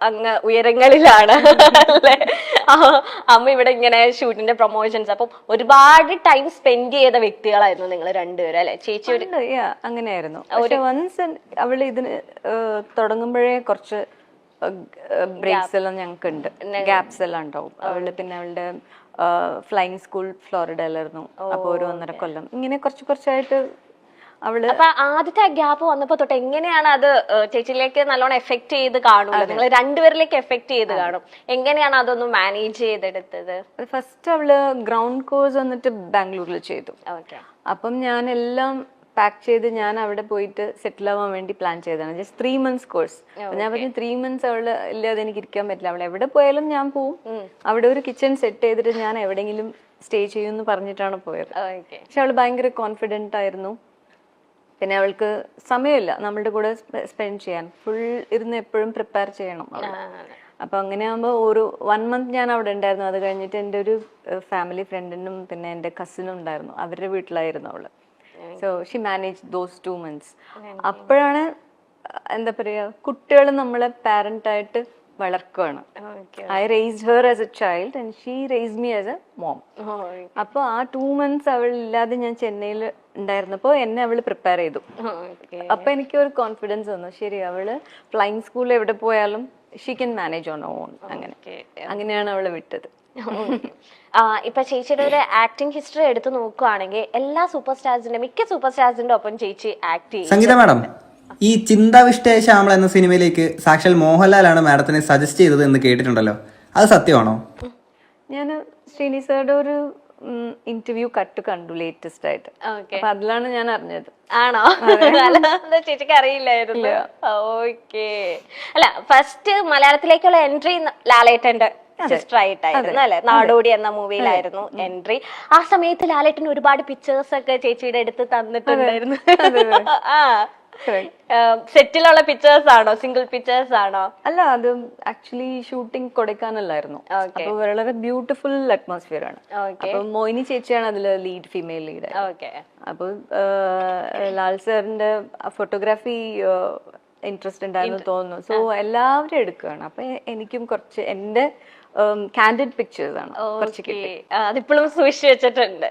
അങ്ങ് ഉയരങ്ങളിലാണ് അല്ലേ? അമ്മ ഇവിടെ ഇങ്ങനെ ഷൂട്ടിന്റെ പ്രൊമോഷൻസ്, അപ്പം ഒരുപാട് ടൈം സ്പെൻഡ് ചെയ്ത വ്യക്തികളായിരുന്നു നിങ്ങൾ രണ്ടുപേരും അല്ലെ? ചേച്ചി ഒരു അങ്ങനെയായിരുന്നു. പക്ഷെ വൺസ് അവള് ഇതിന് തുടങ്ങുമ്പോഴേ കുറച്ച് ബ്രേക്സ് എല്ലാം ഞങ്ങൾക്ക് ഉണ്ട്, ഗ്യാപ്സ് എല്ലാം ഉണ്ടാവും. അവള് പിന്നെ അവളുടെ ഫ്ലൈയിങ് സ്കൂൾ ഫ്ലോറിഡയിലായിരുന്നു. അപ്പൊ ഒരു 1.5 കൊല്ലം ഇങ്ങനെ കുറച്ചായിട്ട് അവള്. അപ്പൊ ആദ്യത്തെ ആ ഗ്യാപ്പ് വന്നപ്പോ തൊട്ട് എങ്ങനെയാണ് അത് ചേച്ചിയിലേക്ക് നല്ലോണം എഫക്ട് ചെയ്ത് കാണുമല്ലോ, നിങ്ങൾ രണ്ടുപേരിലേക്ക് എഫക്ട് ചെയ്ത് കാണും, എങ്ങനെയാണ് അതൊന്ന് മാനേജ് ചെയ്തെടുത്തത്? ഫസ്റ്റ് അവള് ഗ്രൗണ്ട് കോഴ്സ് വന്നിട്ട് ബാംഗ്ലൂരിൽ ചെയ്തു. അപ്പം ഞാൻ എല്ലാം പാക്ക് ചെയ്ത് ഞാൻ അവിടെ പോയിട്ട് സെറ്റിൽ ആവാൻ വേണ്ടി പ്ലാൻ ചെയ്തതാണ്. Just 3 months course. ഞാൻ പറഞ്ഞു 3 months അവള് ഇല്ലാതെ എനിക്ക് ഇരിക്കാൻ പറ്റില്ല, അവൾ എവിടെ പോയാലും ഞാൻ പോവും, അവിടെ ഒരു കിച്ചൺ സെറ്റ് ചെയ്തിട്ട് ഞാൻ എവിടെയെങ്കിലും സ്റ്റേ ചെയ്യുമെന്ന് പറഞ്ഞിട്ടാണ് പോയത്. പക്ഷെ അവള് ഭയങ്കര കോൺഫിഡന്റ് ആയിരുന്നു. പിന്നെ അവൾക്ക് സമയമില്ല നമ്മളുടെ കൂടെ സ്പെൻഡ് ചെയ്യാൻ, ഫുൾ ഇരുന്ന് എപ്പോഴും പ്രിപ്പയർ ചെയ്യണം. അപ്പൊ അങ്ങനെ ആകുമ്പോൾ ഒരു 1 month ഞാൻ അവിടെ ഉണ്ടായിരുന്നു. അത് കഴിഞ്ഞിട്ട് എൻ്റെ ഒരു ഫാമിലി ഫ്രണ്ടിനും പിന്നെ എൻ്റെ കസിനും ഉണ്ടായിരുന്നു, അവരുടെ വീട്ടിലായിരുന്നു അവള്. So she manage those 2 months. അപ്പോഴാണ് എന്താ പറയാ, കുട്ടികൾ നമ്മളെ പാരന്റ് ആയിട്ട് വളർക്കുകയാണ്. I raised her as a child and she raised me as a mom. അപ്പൊ ആ 2 months അവൾ ഇല്ലാതെ ഞാൻ ചെന്നൈയിൽ ഉണ്ടായിരുന്നപ്പോ എന്നെ അവള് പ്രിപ്പയർ ചെയ്തു. അപ്പൊ എനിക്ക് ഒരു കോൺഫിഡൻസ് വന്നു, ശരി അവള് ഫ്ലൈയിങ് സ്കൂളിൽ എവിടെ പോയാലും she can manage on on. അങ്ങനെയാണ് അവളെ വിട്ടത്. ഇപ്പൊ ചേച്ചിയുടെ ഒരു ആക്ടിംഗ് ഹിസ്റ്ററി എടുത്ത് നോക്കുകയാണെങ്കിൽ എല്ലാ മിക്ക സൂപ്പർ സ്റ്റാർസിന്റെ ഒപ്പം ചേച്ചി ആക്ട് ചെയ്യും. സംഗീത മാഡം, ഈ ചിന്താവിഷ്ടയ ശ്യാമള എന്ന സിനിമയിലേക്ക് സാക്ഷാൽ മോഹൻലാലാണ് മാഡത്തിനെ സജസ്റ്റ് ചെയ്തത് എന്ന് കേട്ടിട്ടുണ്ടല്ലോ, അത് സത്യമാണോ? ഞാൻ ശ്രീനി സാറുടെ ഒരു ഇന്റർവ്യൂ കണ്ടു ലേറ്റസ്റ്റ് ആയിട്ട്. അപ്പൊ അതിലാണ് ഞാൻ അറിഞ്ഞത്. ആണോ? ചേച്ചിക്ക് അറിയില്ലായിരുന്നു. ഓക്കെ. അല്ല, ഫസ്റ്റ് മലയാളത്തിലേക്കുള്ള എൻട്രി ലാലേട്ടന്റെ സിസ്റ്റർ ആയിട്ടായിരുന്നു അല്ലെ? നാടോടി എന്ന മൂവിയിലായിരുന്നു എൻട്രി. ആ സമയത്ത് ലാലേട്ടന് ഒരുപാട് പിക്ചേഴ്സ് ഒക്കെ ചേച്ചിയുടെ അടുത്ത് തന്നിട്ടുണ്ടായിരുന്നു. സെറ്റിലുള്ള പിക്ചേഴ്സ് ആണോ, സിംഗിൾ പിക്ചേഴ്സ് ആണോ? അല്ല, അത് ആക്ച്വലി ഷൂട്ടിംഗ് കൊടൈക്കനാലിലായിരുന്നു. അപ്പൊ വളരെ ബ്യൂട്ടിഫുൾ അറ്റ്മോസ്ഫിയർ ആണ്. അപ്പൊ മോഹിനി ചേച്ചിയാണ് അതില് ലീഡ്, ഫീമെയിൽ ലീഡ്. അപ്പൊ ലാൽ സാറിന്റെ ഫോട്ടോഗ്രാഫി ഇൻട്രസ്റ്റ് ഉണ്ടായിരുന്നു തോന്നുന്നു. സോ എല്ലാവരും എടുക്കുകയാണ്. അപ്പൊ എനിക്കും കുറച്ച് എന്റെ കാൻഡിഡ് പിക്ചേഴ്സ് ആണ് കുറച്ച് കിട്ടി. അതിപ്പോഴും സൂക്ഷിച്ചു വെച്ചിട്ടുണ്ട്.